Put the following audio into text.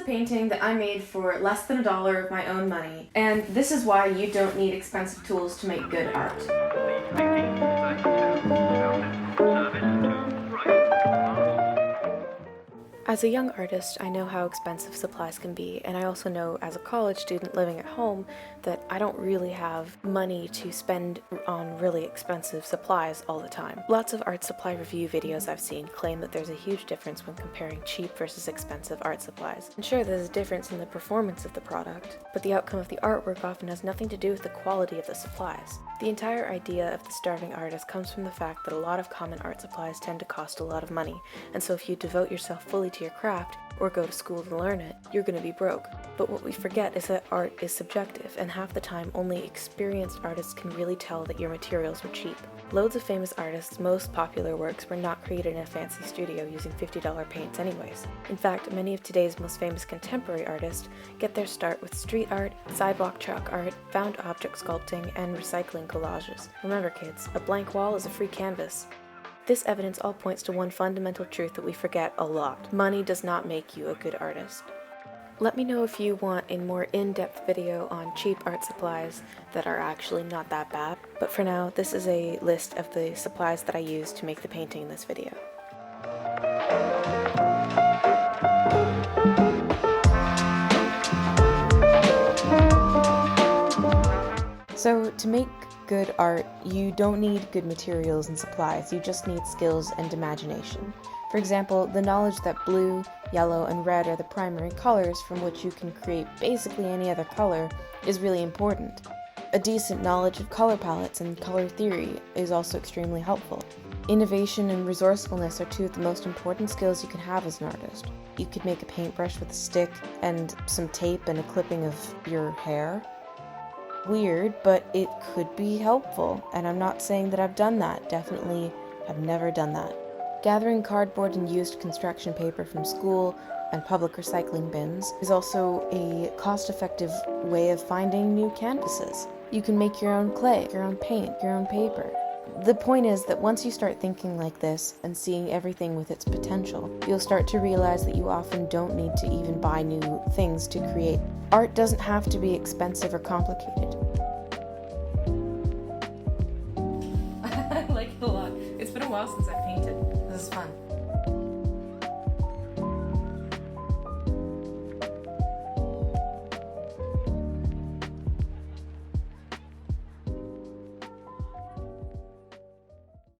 painting that I made for less than $1 of my own money, and this is why you don't need expensive tools to make good art. As a young artist, I know how expensive supplies can be, and I also know as a college student living at home that I don't really have money to spend on really expensive supplies all the time. Lots of art supply review videos I've seen claim that there's a huge difference when comparing cheap versus expensive art supplies. And sure, there's a difference in the performance of the product, but the outcome of the artwork often has nothing to do with the quality of the supplies. The entire idea of the starving artist comes from the fact that a lot of common art supplies tend to cost a lot of money, and so if you devote yourself fully to your craft, or go to school to learn it, you're gonna be broke. But what we forget is that art is subjective, and half the time only experienced artists can really tell that your materials are cheap. Loads of famous artists' most popular works were not created in a fancy studio using $50 paints anyways. In fact, many of today's most famous contemporary artists get their start with street art, sidewalk chalk art, found object sculpting, and recycling collages. Remember kids, a blank wall is a free canvas. This evidence all points to one fundamental truth that we forget a lot. Money does not make you a good artist. Let me know if you want a more in-depth video on cheap art supplies that are actually not that bad. But for now, this is a list of the supplies that I used to make the painting in this video. So to make good art, you don't need good materials and supplies, you just need skills and imagination. For example, the knowledge that blue, yellow, and red are the primary colors from which you can create basically any other color is really important. A decent knowledge of color palettes and color theory is also extremely helpful. Innovation and resourcefulness are two of the most important skills you can have as an artist. You could make a paintbrush with a stick and some tape and a clipping of your hair. Weird, but it could be helpful, and I'm not saying that I've done that. Definitely have never done that. Gathering cardboard and used construction paper from school and public recycling bins is also a cost-effective way of finding new canvases. You can make your own clay, your own paint, your own paper. The point is that once you start thinking like this and seeing everything with its potential, you'll start to realize that you often don't need to even buy new things to create. Art doesn't have to be expensive or complicated. I like it a lot. It's been a while since I painted. This is fun.